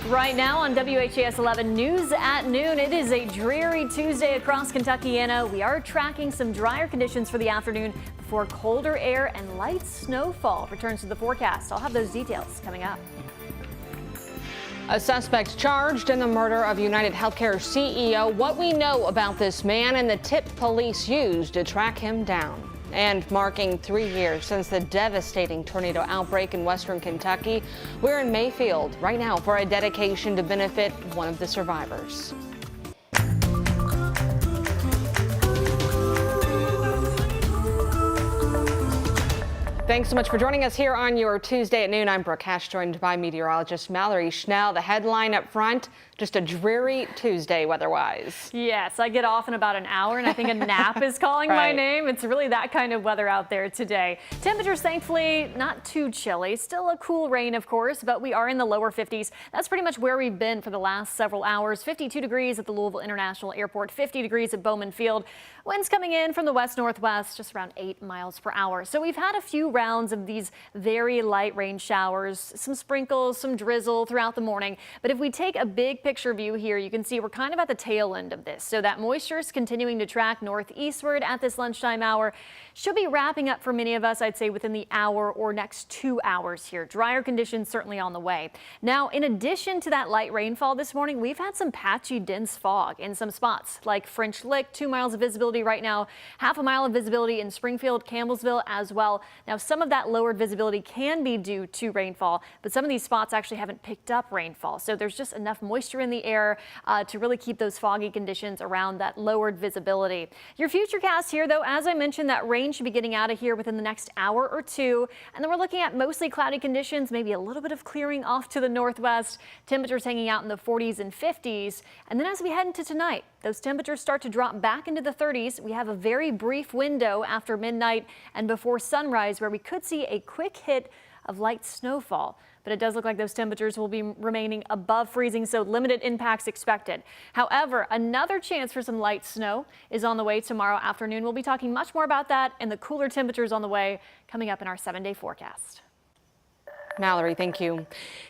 Right now on WHAS 11 News at noon, it is a dreary Tuesday across Kentuckiana. We are tracking some drier conditions for the afternoon before colder air and light snowfall returns to the forecast. I'll have those details coming up. A suspect charged in the murder of United Healthcare CEO. What we know about this man and the tip police used to track him down. And marking 3 years since the devastating tornado outbreak in western Kentucky, we're in Mayfield right now for a dedication to benefit one of the survivors. Thanks so much for joining us here on your Tuesday at noon. I'm Brooke Hash, joined by meteorologist Mallory Schnell. The headline up front, just a dreary Tuesday weather-wise. Yes, I get off in about an hour, and I think a nap is calling my name. It's really that kind of weather out there today. Temperatures, thankfully, not too chilly. Still a cool rain, of course, but we are in the lower 50s. That's pretty much where we've been for the last several hours. 52 degrees at the Louisville International Airport, 50 degrees at Bowman Field. Winds coming in from the west-northwest, just around 8 miles per hour. So we've had a few rounds of these very light rain showers, some sprinkles, some drizzle throughout the morning. But if we take a big picture view here, you can see we're kind of at the tail end of this. So that moisture is continuing to track northeastward at this lunchtime hour. Should be wrapping up for many of us, I'd say, within the hour or next 2 hours here. Drier conditions certainly on the way. Now, in addition to that light rainfall this morning, we've had some patchy dense fog in some spots like French Lick, 2 miles of visibility right now, half a mile of visibility in Springfield, Campbellsville as well. Now, some of that lowered visibility can be due to rainfall, but some of these spots actually haven't picked up rainfall. So there's just enough moisture in the air to really keep those foggy conditions around that lowered visibility. Your futurecast here, though, as I mentioned, that rain should be getting out of here within the next hour or two. And then we're looking at mostly cloudy conditions, maybe a little bit of clearing off to the northwest, temperatures hanging out in the 40s and 50s. And then as we head into tonight, those temperatures start to drop back into the 30s. We have a very brief window after midnight and before sunrise where we could see a quick hit of light snowfall. But it does look like those temperatures will be remaining above freezing, so limited impacts expected. However, another chance for some light snow is on the way tomorrow afternoon. We'll be talking much more about that and the cooler temperatures on the way coming up in our 7-day forecast. Mallory, thank you.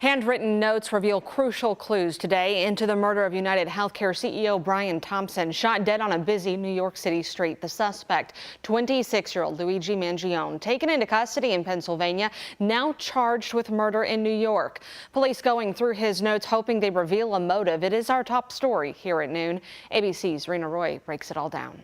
Handwritten notes reveal crucial clues today into the murder of United Healthcare CEO Brian Thompson, shot dead on a busy New York City street. The suspect, 26-year-old Luigi Mangione, taken into custody in Pennsylvania, now charged with murder in New York. Police going through his notes, hoping they reveal a motive. It is our top story here at noon. ABC's Rena Roy breaks it all down.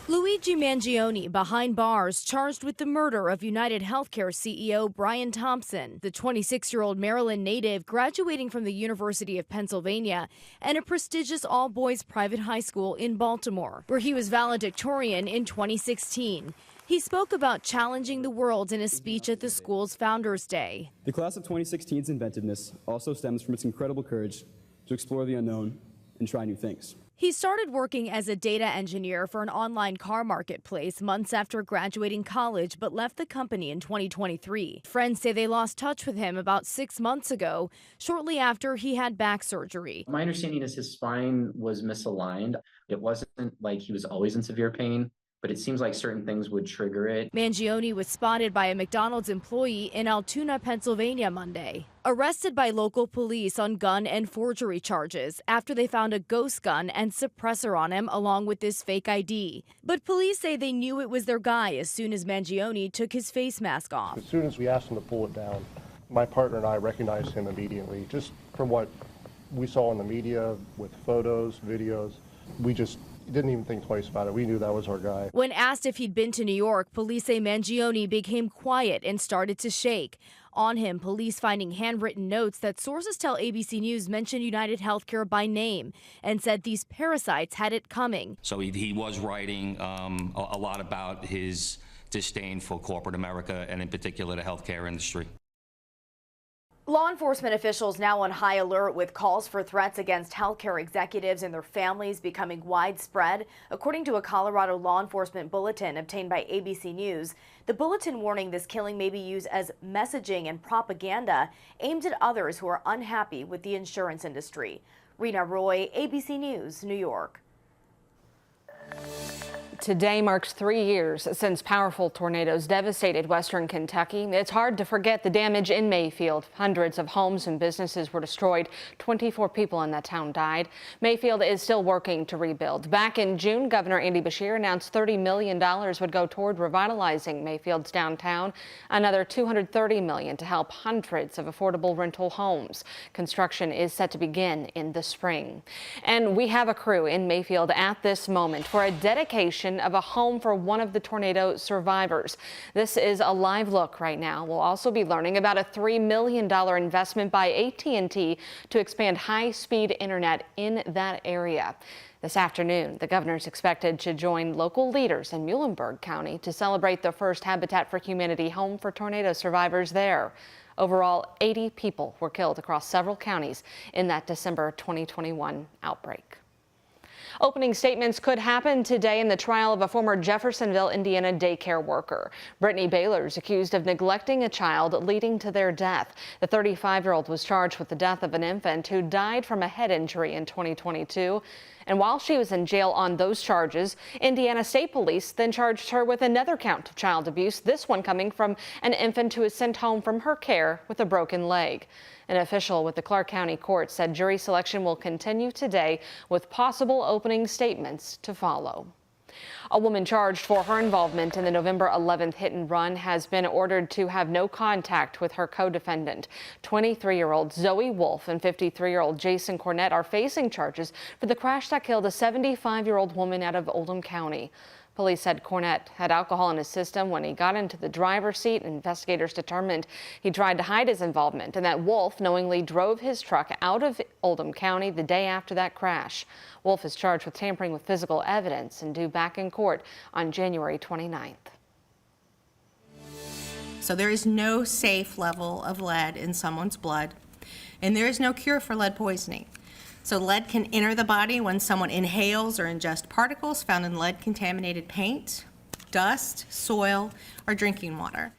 Luigi Mangione behind bars, charged with the murder of United Healthcare CEO Brian Thompson, the 26-year-old Maryland native graduating from the University of Pennsylvania and a prestigious all-boys private high school in Baltimore, where he was valedictorian in 2016. He spoke about challenging the world in a speech at the school's Founders Day. The class of 2016's inventiveness also stems from its incredible courage to explore the unknown and try new things. He started working as a data engineer for an online car marketplace months after graduating college, but left the company in 2023. Friends say they lost touch with him about 6 months ago, shortly after he had back surgery. My understanding is his spine was misaligned. It wasn't like he was always in severe pain, but it seems like certain things would trigger it. Mangione was spotted by a McDonald's employee in Altoona, Pennsylvania Monday. Arrested by local police on gun and forgery charges after they found a ghost gun and suppressor on him along with this fake ID. But police say they knew it was their guy as soon as Mangione took his face mask off. As soon as we asked him to pull it down, my partner and I recognized him immediately. Just from what we saw in the media with photos, videos, we just didn't even think twice about it. We knew that was our guy. When asked if he'd been to New York, police say Mangione became quiet and started to shake. On him, police finding handwritten notes that sources tell ABC News mentioned United Healthcare by name and said these parasites had it coming. So he was writing a lot about his disdain for corporate America and in particular the healthcare industry. Law enforcement officials now on high alert with calls for threats against healthcare executives and their families becoming widespread. According to a Colorado law enforcement bulletin obtained by ABC News, the bulletin warning this killing may be used as messaging and propaganda aimed at others who are unhappy with the insurance industry. Rena Roy, ABC News, New York. Today marks 3 years since powerful tornadoes devastated western Kentucky. It's hard to forget the damage in Mayfield. Hundreds of homes and businesses were destroyed. 24 people in that town died. Mayfield is still working to rebuild. Back in June, Governor Andy Beshear announced $30 million would go toward revitalizing Mayfield's downtown. Another $230 million to help hundreds of affordable rental homes. Construction is set to begin in the spring. And we have a crew in Mayfield at this moment for a dedication of a home for one of the tornado survivors. This is a live look right now. We'll also be learning about a $3 million investment by AT&T to expand high-speed internet in that area. This afternoon, the governor is expected to join local leaders in Muhlenberg County to celebrate the first Habitat for Humanity home for tornado survivors there. Overall, 80 people were killed across several counties in that December 2021 outbreak. Opening statements could happen today in the trial of a former Jeffersonville, Indiana daycare worker. Brittany Baylor is accused of neglecting a child, leading to their death. The 35-year-old was charged with the death of an infant who died from a head injury in 2022. And while she was in jail on those charges, Indiana State Police then charged her with another count of child abuse, this one coming from an infant who was sent home from her care with a broken leg. An official with the Clark County Court said jury selection will continue today with possible opening statements to follow. A woman charged for her involvement in the November 11th hit and run has been ordered to have no contact with her co-defendant. 23-year-old Zoe Wolf and 53-year-old Jason Cornett are facing charges for the crash that killed a 75-year-old woman out of Oldham County. Police said Cornett had alcohol in his system when he got into the driver's seat. Investigators determined he tried to hide his involvement and that Wolf knowingly drove his truck out of Oldham County the day after that crash. Wolf is charged with tampering with physical evidence and due back in court on January 29th. So there is no safe level of lead in someone's blood, and there is no cure for lead poisoning. So lead can enter the body when someone inhales or ingests particles found in lead-contaminated paint, dust, soil, or drinking water.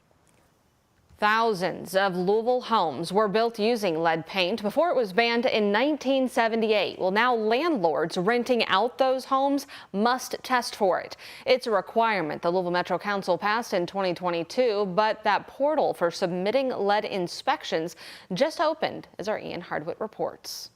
Thousands of Louisville homes were built using lead paint before it was banned in 1978. Well, now landlords renting out those homes must test for it. It's a requirement the Louisville Metro Council passed in 2022, but that portal for submitting lead inspections just opened, as our Ian Hardwick reports.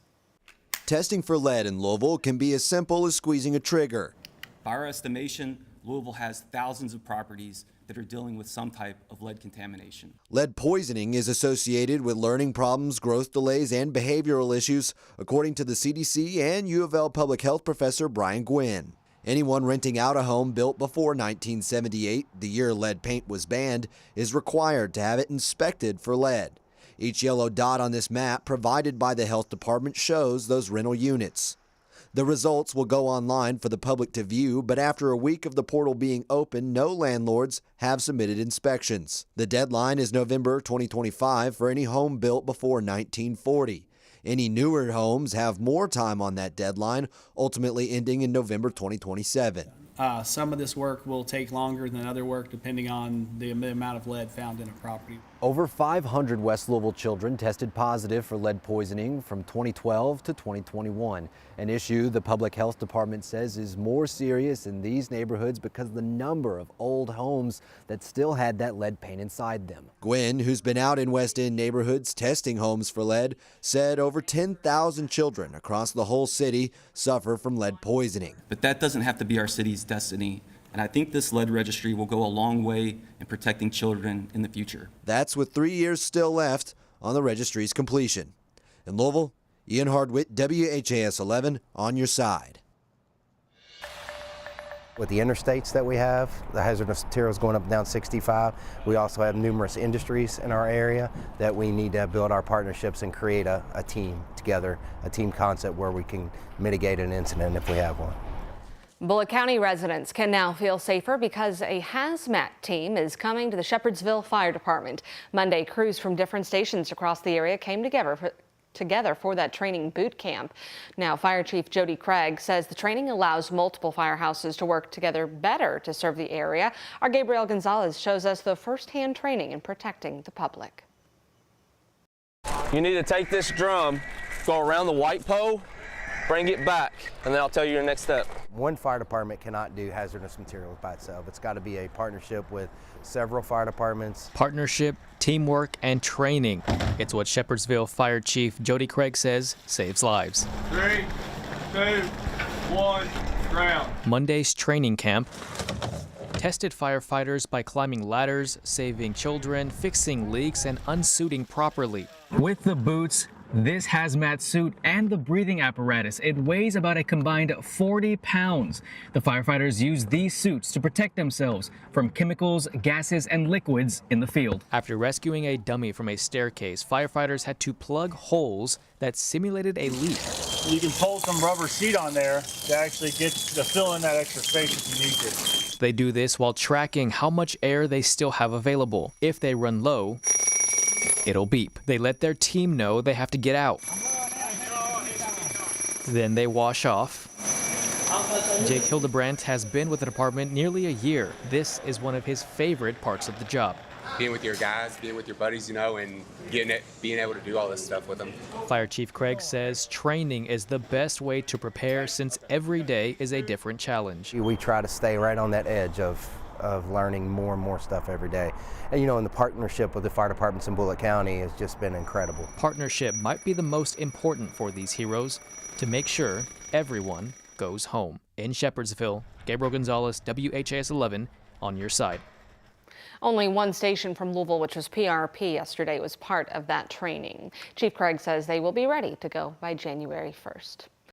Testing for lead in Louisville can be as simple as squeezing a trigger. By our estimation, Louisville has thousands of properties that are dealing with some type of lead contamination. Lead poisoning is associated with learning problems, growth delays, and behavioral issues, according to the CDC and U of L public health professor Brian Gwynn. Anyone renting out a home built before 1978, the year lead paint was banned, is required to have it inspected for lead. Each yellow dot on this map provided by the health department shows those rental units. The results will go online for the public to view, but after a week of the portal being open, no landlords have submitted inspections. The deadline is November 2025 for any home built before 1940. Any newer homes have more time on that deadline, ultimately ending in November 2027. Some of this work will take longer than other work depending on the amount of lead found in a property. Over 500 West Louisville children tested positive for lead poisoning from 2012 to 2021, an issue the public health department says is more serious in these neighborhoods because of the number of old homes that still had that lead paint inside them. Gwen, who's been out in West End neighborhoods testing homes for lead, said over 10,000 children across the whole city suffer from lead poisoning. But that doesn't have to be our city's destiny. And I think this lead registry will go a long way in protecting children in the future. That's with 3 years still left on the registry's completion. In Louisville, Ian Hardwick, WHAS11, on your side. With the interstates that we have, the hazardous materials going up and down 65, we also have numerous industries in our area that we need to build our partnerships and create a team together, a team concept where we can mitigate an incident if we have one. Bullitt County residents can now feel safer because a hazmat team is coming to the Shepherdsville Fire Department. Monday, crews from different stations across the area came together for that training boot camp. Now, Fire Chief Jody Craig says the training allows multiple firehouses to work together better to serve the area. Our Gabriel Gonzalez shows us the firsthand training in protecting the public. You need to take this drum, go around the white pole, bring it back, and then I'll tell you your next step. One fire department cannot do hazardous materials by itself. It's got to be a partnership with several fire departments. Partnership, teamwork, and training. It's what Shepherdsville Fire Chief Jody Craig says saves lives. 3, 2, 1, ground. Monday's training camp tested firefighters by climbing ladders, saving children, fixing leaks, and unsuiting properly. With the boots, this hazmat suit, and the breathing apparatus, it weighs about a combined 40 pounds. The firefighters use these suits to protect themselves from chemicals, gases, and liquids in the field. After rescuing a dummy from a staircase, firefighters had to plug holes that simulated a leak. You can pull some rubber sheet on there to actually get to fill in that extra space if you need to. They do this while tracking how much air they still have available. If they run low, it'll beep. They let their team know they have to get out. Then they wash off. Jake Hildebrandt has been with the department nearly a year. This is one of his favorite parts of the job. Being with your guys, being with your buddies, you know, and being able to do all this stuff with them. Fire Chief Craig says training is the best way to prepare since every day is a different challenge. We try to stay right on that edge of learning more and more stuff every day. And you know, in the partnership with the fire departments in Bullitt County has just been incredible. Partnership might be the most important for these heroes to make sure everyone goes home. In Shepherdsville, Gabriel Gonzalez, WHAS11, on your side. Only one station from Louisville, which was PRP yesterday, was part of that training. Chief Craig says they will be ready to go by January 1st.